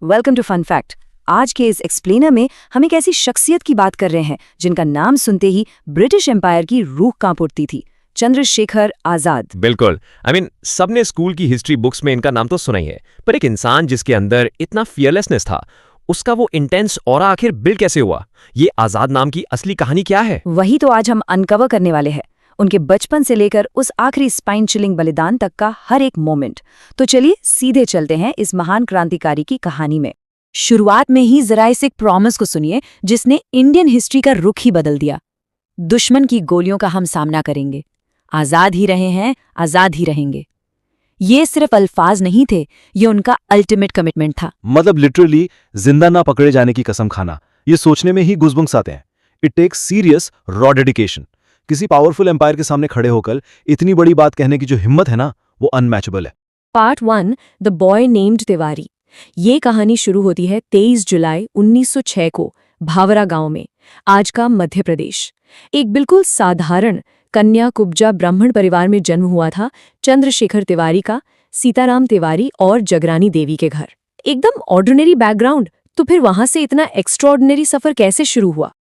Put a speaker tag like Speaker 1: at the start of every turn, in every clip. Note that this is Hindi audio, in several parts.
Speaker 1: Welcome to fun fact. आज के इस एक्सप्लेनर में हम एक ऐसी शख्सियत की बात कर रहे हैं जिनका नाम सुनते ही ब्रिटिश एम्पायर की रूह कांप उठती थी। चंद्रशेखर आजाद।
Speaker 2: बिल्कुल। सबने स्कूल की हिस्ट्री बुक्स में इनका नाम तो सुना ही है, पर एक इंसान जिसके अंदर इतना फियरलेसनेस था, उसका वो इंटेंस ऑरा आखिर बिल्ड कैसे हुआ? ये आजाद नाम की असली कहानी क्या है?
Speaker 1: वही तो आज हम अनकवर करने वाले हैं, उनके बचपन से लेकर उस आखिरी स्पाइन चिलिंग बलिदान तक का हर एक मोमेंट। तो चलिए सीधे चलते हैं इस महान क्रांतिकारी की कहानी में। शुरुआत में ही जरा इस एक प्रॉमिस को सुनिए जिसने इंडियन हिस्ट्री का रुख ही बदल दिया। दुश्मन की गोलियों का हम सामना करेंगे, आजाद ही रहे हैं, आजाद ही रहेंगे। ये सिर्फ अल्फाज नहीं थे, ये उनका अल्टीमेट कमिटमेंट था।
Speaker 3: मतलब लिटरली जिंदा ना पकड़े जाने की कसम खाना, ये सोचने में ही गुज़बम्स आते हैं। It takes serious raw dedication. किसी पावरफुल एम्पायर के सामने खड़े होकर इतनी बड़ी बात कहने की जो हिम्मत है ना, वो अनमैचेबल है।
Speaker 1: Part 1, the boy named Tiwari. ये कहानी शुरू होती है 23 जुलाई 1906 को भावरा गांव में, आज का मध्य प्रदेश। एक बिल्कुल साधारण कन्या कुब्जा ब्राह्मण परिवार में जन्म हुआ था चंद्रशेखर तिवारी का, सीताराम तिवारी और जगरानी देवी के घर। एकदम ऑर्डिनरी बैकग्राउंड, तो फिर वहां से इतना एक्स्ट्राऑर्डिनरी सफर कैसे शुरू हुआ?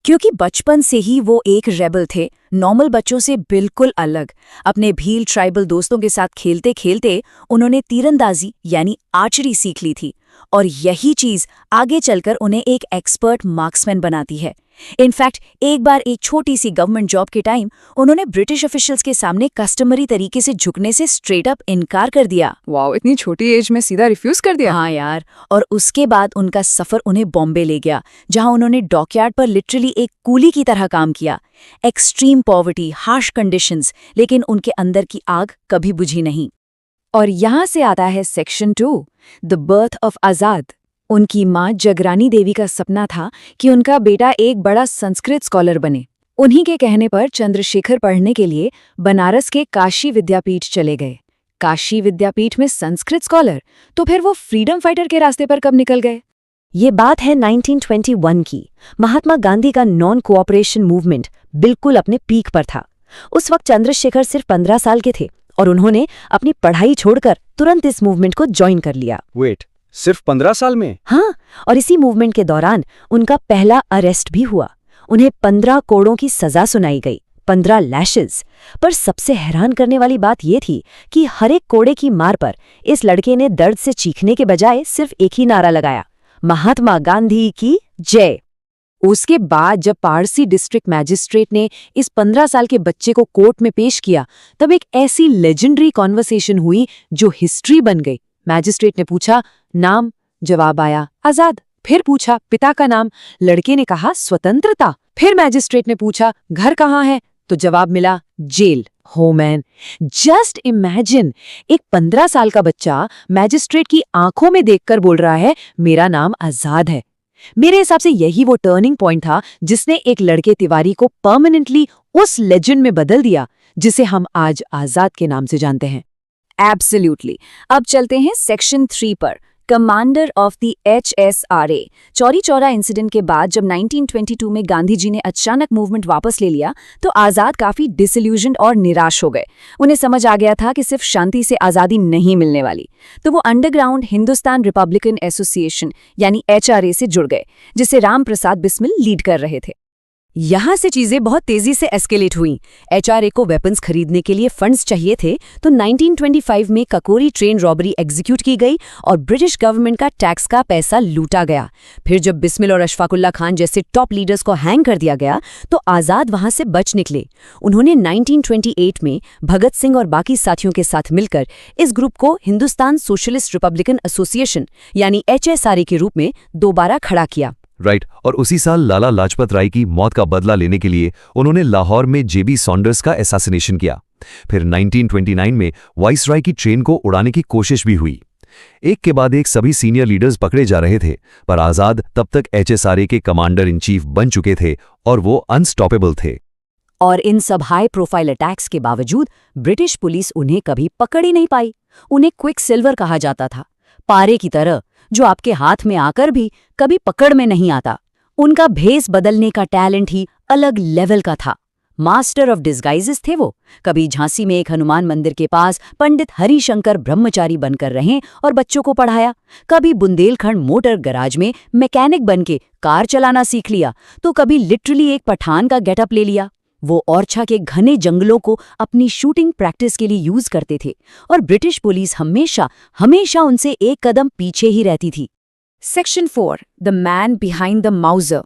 Speaker 1: क्योंकि बचपन से ही वो एक रेबल थे, नॉर्मल बच्चों से बिल्कुल अलग। अपने भील ट्राइबल दोस्तों के साथ खेलते खेलते उन्होंने तीरंदाजी यानी आर्चरी सीख ली थी, और यही चीज आगे चलकर उन्हें एक एक्सपर्ट मार्क्समैन बनाती है। इनफैक्ट एक बार एक छोटी सी गवर्नमेंट जॉब के टाइम उन्होंने ब्रिटिश ऑफिशियल्स के सामने कस्टमरी तरीके से झुकने से स्ट्रेट अप इनकार कर दिया।
Speaker 4: वाओ, इतनी छोटी एज में सीधा रिफ्यूज कर दिया।
Speaker 1: हाँ यार, और उसके बाद उनका सफर उन्हें बॉम्बे ले गया, जहां उन्होंने डॉकयार्ड पर लिटरली एक कूली की तरह काम किया। एक्सट्रीम पॉवर्टी, हार्श कंडीशंस, लेकिन उनके अंदर की आग कभी बुझी नहीं। और यहां से आता है सेक्शन 2, द बर्थ ऑफ आजाद। उनकी मां जगरानी देवी का सपना था कि उनका बेटा एक बड़ा संस्कृत स्कॉलर बने। उन्हीं के कहने पर चंद्रशेखर पढ़ने के लिए बनारस के काशी विद्यापीठ चले गए। काशी विद्यापीठ में संस्कृत स्कॉलर, तो फिर वो फ्रीडम फाइटर के रास्ते पर कब निकल गए? ये बात है 1921 की। महात्मा गांधी का नॉन कोऑपरेशन मूवमेंट बिल्कुल अपने पीक पर था। उस वक्त चंद्रशेखर सिर्फ 15 साल के थे और उन्होंने अपनी पढ़ाई छोड़कर तुरंत इस मूवमेंट को ज्वाइन कर लिया।
Speaker 3: वेट, सिर्फ 15 साल में?
Speaker 1: हाँ, और इसी मूवमेंट के दौरान उनका पहला अरेस्ट भी हुआ। उन्हें 15 कोड़ों की सजा सुनाई गई, 15 लैशेस। पर सबसे हैरान करने वाली बात यह थी कि हर एक कोड़े की मार पर इस लड़के ने दर्द से चीखने के बजाय सिर्फ एक ही नारा लगाया, महात्मा गांधी की जय। उसके बाद जब पारसी डिस्ट्रिक्ट मैजिस्ट्रेट ने इस 15 साल के बच्चे को कोर्ट में पेश किया, तब एक ऐसी लेजेंडरी कॉन्वर्सेशन हुई जो हिस्ट्री बन गई। मैजिस्ट्रेट ने पूछा, नाम? जवाब आया, आजाद। फिर पूछा, पिता का नाम? लड़के ने कहा, स्वतंत्रता। फिर मैजिस्ट्रेट ने पूछा, घर कहाँ है? तो जवाब मिला, जेल। हो मैन, जस्ट इमेजिन, एक 15 साल का बच्चा मैजिस्ट्रेट की आंखों में देखकर बोल रहा है, मेरा नाम आजाद है। मेरे हिसाब से यही वो टर्निंग पॉइंट था जिसने एक लड़के तिवारी को परमानेंटली उस लेजेंड में बदल दिया जिसे हम आज आजाद के नाम से जानते हैं। एब्सोल्युटली। अब चलते हैं सेक्शन 3 पर, commander of the HSRA। Chauri Chaura incident के बाद जब 1922 में गांधी जी ने अचानक मूवमेंट वापस ले लिया, तो आजाद काफी डिसइल्यूजन्ड और निराश हो गए। उन्हें समझ आ गया था कि सिर्फ शांति से आजादी नहीं मिलने वाली, तो वो अंडरग्राउंड हिंदुस्तान रिपब्लिकन एसोसिएशन यानी HRA से जुड़ गए, जिसे राम प्रसाद बिस्मिल लीड कर रहे थे। यहां से चीजें बहुत तेजी से एस्केलेट हुई। HRA को वेपन्स खरीदने के लिए फंड्स चाहिए थे, तो 1925 में ककोरी ट्रेन रॉबरी एग्जीक्यूट की गई और ब्रिटिश गवर्नमेंट का टैक्स का पैसा लूटा गया। फिर जब बिस्मिल और अशफाकुल्ला खान जैसे टॉप लीडर्स को हैंग कर दिया गया, तो आजाद वहां से बच निकले। उन्होंने 1928 में भगत सिंह और बाकी साथियों के साथ मिलकर इस ग्रुप को हिंदुस्तान सोशलिस्ट रिपब्लिकन एसोसिएशन यानी HSRA के रूप में दोबारा खड़ा किया।
Speaker 3: राइट, और उसी साल लाला लाजपत राय की मौत का बदला लेने के लिए उन्होंने लाहौर में JB सॉन्डर्स का असैसिनेशन किया। फिर 1929 में वाइसराय की ट्रेन को उड़ाने की कोशिश भी हुई। एक के बाद एक सभी सीनियर लीडर्स पकड़े जा रहे थे, पर आजाद तब तक HSRA के कमांडर इन चीफ बन चुके थे और वो अनस्टॉपेबल थे।
Speaker 1: और इन सब हाई प्रोफाइल अटैक्स के बावजूद ब्रिटिश पुलिस उन्हें कभी पकड़ ही नहीं पाई। उन्हें क्विक सिल्वर कहा जाता था, पारे की तरह जो आपके हाथ में आकर भी कभी पकड़ में नहीं आता। उनका भेस बदलने का टैलेंट ही अलग लेवल का था। मास्टर ऑफ डिस्गाइजेस थे वो। कभी झांसी में एक हनुमान मंदिर के पास पंडित हरिशंकर ब्रह्मचारी बनकर रहे और बच्चों को पढ़ाया, कभी बुंदेलखंड मोटर गराज में मैकेनिक बनके कार चलाना सीख लिया, तो कभी लिटरली एक पठान का गेटअप ले लिया। वो ओरछा के घने जंगलों को अपनी शूटिंग प्रैक्टिस के लिए यूज करते थे और ब्रिटिश पुलिस हमेशा उनसे एक कदम पीछे ही रहती थी। Section 4, the man behind the Mauser.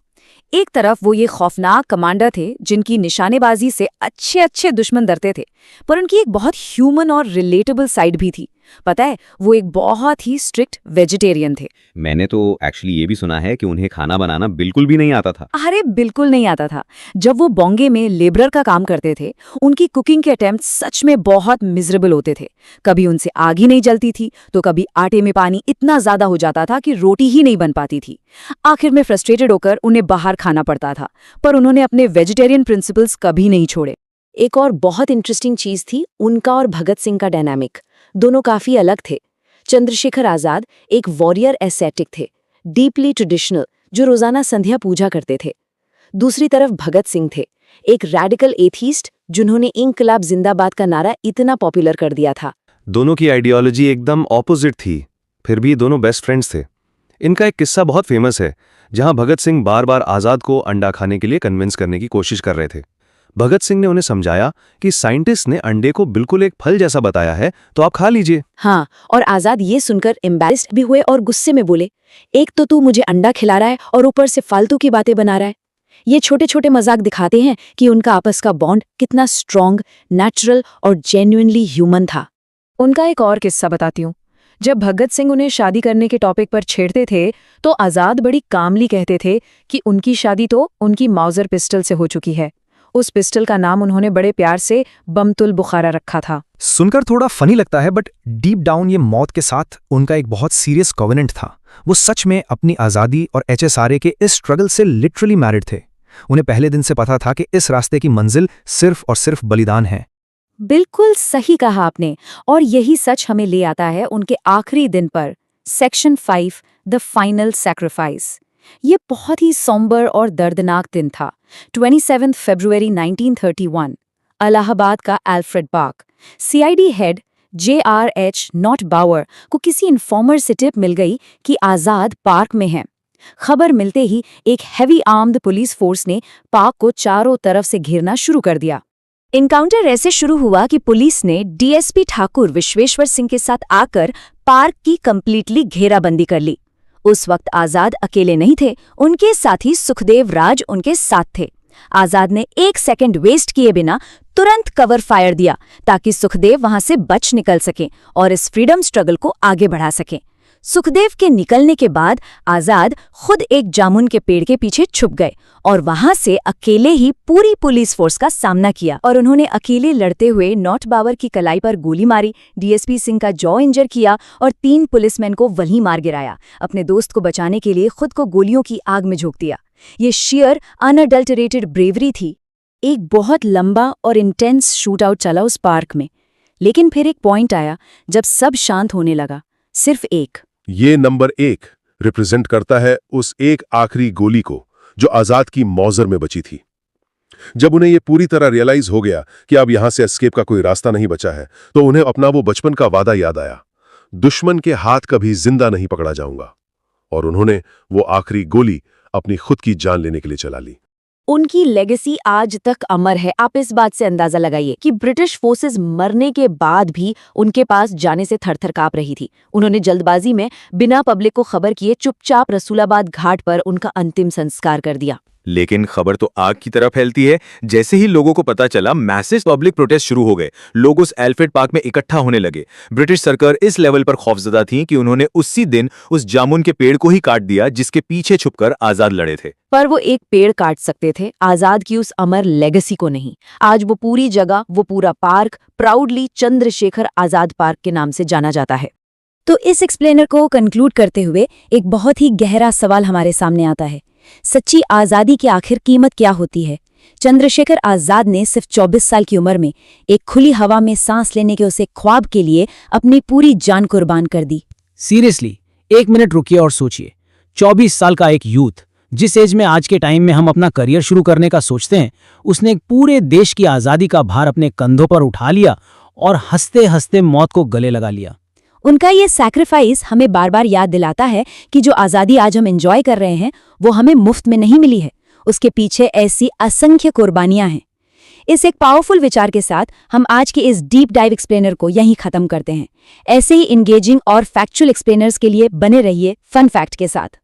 Speaker 1: एक तरफ वो ये खौफनाक कमांडर थे जिनकी निशानेबाजी से अच्छे दुश्मन डरते थे, पर उनकी एक बहुत ह्यूमन और रिलेटेबल साइड भी थी। पता है, वो एक बहुत ही स्ट्रिक्ट वेजिटेरियन थे।
Speaker 5: मैंने तो एक्चुअली ये भी सुना है कि उन्हें खाना बनाना बिल्कुल भी नहीं आता था।
Speaker 1: अरे बिल्कुल नहीं आता था। जब वो बॉम्बे में लेबरर का काम करते थे, उनकी कुकिंग के अटेम्प्ट सच में बहुत मिजरेबल होते थे। कभी उनसे आग ही नहीं जलती थी, तो कभी आटे में पानी इतना ज्यादा हो जाता था कि रोटी ही नहीं बन पाती थी। आखिर में फ्रस्ट्रेटेड होकर उन्हें बाहर खाना पड़ता था, पर उन्होंने अपने वेजिटेरियन प्रिंसिपल्स कभी नहीं छोड़े। एक और बहुत इंटरेस्टिंग चीज थी उनका और भगत सिंह का डायनामिक। दोनों काफी अलग थे। चंद्रशेखर आजाद एक वॉरियर एसेटिक थे, डीपली ट्रेडिशनल, जो रोजाना संध्या पूजा करते थे। दूसरी तरफ भगत सिंह थे, एक रैडिकल एथीस्ट जिन्होंने इंकलाब जिंदाबाद का नारा इतना पॉपुलर कर दिया था।
Speaker 6: दोनों की आइडियोलॉजी एकदम ऑपोजिट थी, फिर भी दोनों बेस्ट फ्रेंड्स थे। इनका एक किस्सा बहुत फेमस है, जहां भगत सिंह बार बार आजाद को अंडा खाने के लिए कन्विंस करने की कोशिश कर रहे थे। भगत सिंह ने उन्हें समझाया कि साइंटिस्ट ने अंडे को बिल्कुल एक फल जैसा बताया है, तो आप खा लीजिए।
Speaker 1: हाँ, और आजाद ये सुनकर एम्बैरेस्ड भी हुए और गुस्से में बोले, एक तो तू मुझे अंडा खिला रहा है और ऊपर से फालतू की बातें बना रहा है। ये छोटे छोटे मजाक दिखाते हैं कि उनका आपस का बॉन्ड कितना स्ट्रॉन्ग, नेचुरल और जेन्युइनली ह्यूमन था।
Speaker 4: उनका एक और किस्सा बताती हूँ। जब भगत सिंह उन्हें शादी करने के टॉपिक पर छेड़ते थे, तो आजाद बड़ी कामली कहते थे कि उनकी शादी तो उनकी माउजर पिस्टल से हो चुकी है। उस पिस्टल का नाम उन्होंने बड़े प्यार से बमतुल बुखारा रखा था।
Speaker 7: सुनकर थोड़ा फनी लगता है, बट डीप डाउन ये मौत के साथ उनका एक बहुत सीरियस कॉवेनेंट था। वो सच में अपनी आज़ादी और HSRA के इस स्ट्रगल से लिटरली मैरिड थे। उन्हें पहले दिन से पता था कि इस रास्ते की मंजिल सिर्फ और सिर्फ बलिदान है।
Speaker 1: बिल्कुल सही कहा आपने, और यही सच हमें ले आता है उनके आखिरी दिन पर। Section 5, the final sacrifice. ये बहुत ही सोम्बर और दर्दनाक दिन था। 27 फरवरी 1931, इलाहाबाद का Alfred park. CID head JRH Nott Bower को किसी इन्फॉर्मर से टिप मिल गई कि आजाद पार्क में हैं। खबर मिलते ही एक हैवी आर्म्ड पुलिस फोर्स ने पार्क को चारों तरफ से घेरना शुरू कर दिया। इनकाउंटर ऐसे शुरू हुआ कि पुलिस ने DSP ठाकुर विश्वेश्वर सिंह के साथ आकर पार्क की कंप्लीटली घेराबंदी कर ली। उस वक्त आजाद अकेले नहीं थे, उनके साथी सुखदेव राज उनके साथ थे। आजाद ने 1 सेकंड वेस्ट किए बिना तुरंत कवर फायर दिया ताकि सुखदेव वहां से बच निकल सकें और इस फ्रीडम स्ट्रगल को आगे बढ़ा सकें। सुखदेव के निकलने के बाद आजाद खुद एक जामुन के पेड़ के पीछे छुप गए और वहां से अकेले ही पूरी पुलिस फोर्स का सामना किया, और उन्होंने अकेले लड़ते हुए नॉट बावर की कलाई पर गोली मारी, DSP सिंह का जॉ इंजर किया और 3 पुलिसमैन को वहीं मार गिराया। अपने दोस्त को बचाने के लिए खुद को गोलियों की आग में झोंक दिया। ये शेयर अनअडल्टरेटेड ब्रेवरी थी। एक बहुत लंबा और इंटेंस शूट आउट चला उस पार्क में, लेकिन फिर एक पॉइंट आया जब सब शांत होने लगा। सिर्फ एक।
Speaker 8: ये नंबर 1 रिप्रेजेंट करता है उस एक आखिरी गोली को जो आजाद की मौजर में बची थी। जब उन्हें ये पूरी तरह रियलाइज हो गया कि अब यहां से एस्केप का कोई रास्ता नहीं बचा है, तो उन्हें अपना वो बचपन का वादा याद आया, दुश्मन के हाथ कभी जिंदा नहीं पकड़ा जाऊंगा। और उन्होंने वो आखिरी गोली अपनी खुद की जान लेने के लिए चला ली।
Speaker 1: उनकी लेगेसी आज तक अमर है। आप इस बात से अंदाजा लगाइए कि ब्रिटिश फोर्सेस मरने के बाद भी उनके पास जाने से थरथर कांप रही थी। उन्होंने जल्दबाजी में बिना पब्लिक को खबर किए चुपचाप रसूलाबाद घाट पर उनका अंतिम संस्कार कर दिया।
Speaker 5: लेकिन खबर तो आग की तरह फैलती है। जैसे ही लोगों को पता चला, मैसिव पब्लिक प्रोटेस्ट शुरू हो गए। लोग उस एल्फ्रेड पार्क में इकट्ठा होने लगे। ब्रिटिश सरकार इस लेवल पर खौफजदा थी कि उन्होंने उसी दिन उस जामुन के पेड़ को ही काट दिया जिसके पीछे छुपकर आजाद लड़े थे।
Speaker 1: पर वो एक पेड़ काट सकते थे, आजाद की उस अमर लेगेसी को नहीं। आज वो पूरी जगह, वो पूरा park proudly Chandrashekhar Azad park के नाम से जाना जाता है। तो इस एक्सप्लेनर को कंक्लूड करते हुए एक बहुत ही गहरा सवाल हमारे सामने आता है, सच्ची आज़ादी की आखिर कीमत क्या होती है? चंद्रशेखर आजाद ने सिर्फ 24 साल की उम्र में एक खुली हवा में सांस लेने के उसे ख्वाब के लिए अपनी पूरी जान कुर्बान कर दी।
Speaker 9: सीरियसली, 1 मिनट रुकिए और सोचिए। 24 साल का एक यूथ जिस एज में आज के टाइम में हम अपना करियर शुरू करने का सोचते हैं, उसने एक पूरे देश की आज़ादी का भार अपने कंधों पर उठा लिया और हंसते हंसते मौत को गले लगा लिया।
Speaker 1: उनका ये सैक्रिफाइस हमें बार बार याद दिलाता है कि जो आज़ादी आज हम एंजॉय कर रहे हैं वो हमें मुफ्त में नहीं मिली है, उसके पीछे ऐसी असंख्य कुर्बानियां हैं। इस एक पावरफुल विचार के साथ हम आज के इस डीप डाइव एक्सप्लेनर को यहीं खत्म करते हैं। ऐसे ही इंगेजिंग और फैक्चुअल एक्सप्लेनर्स के लिए बने रहिए फन फैक्ट के साथ।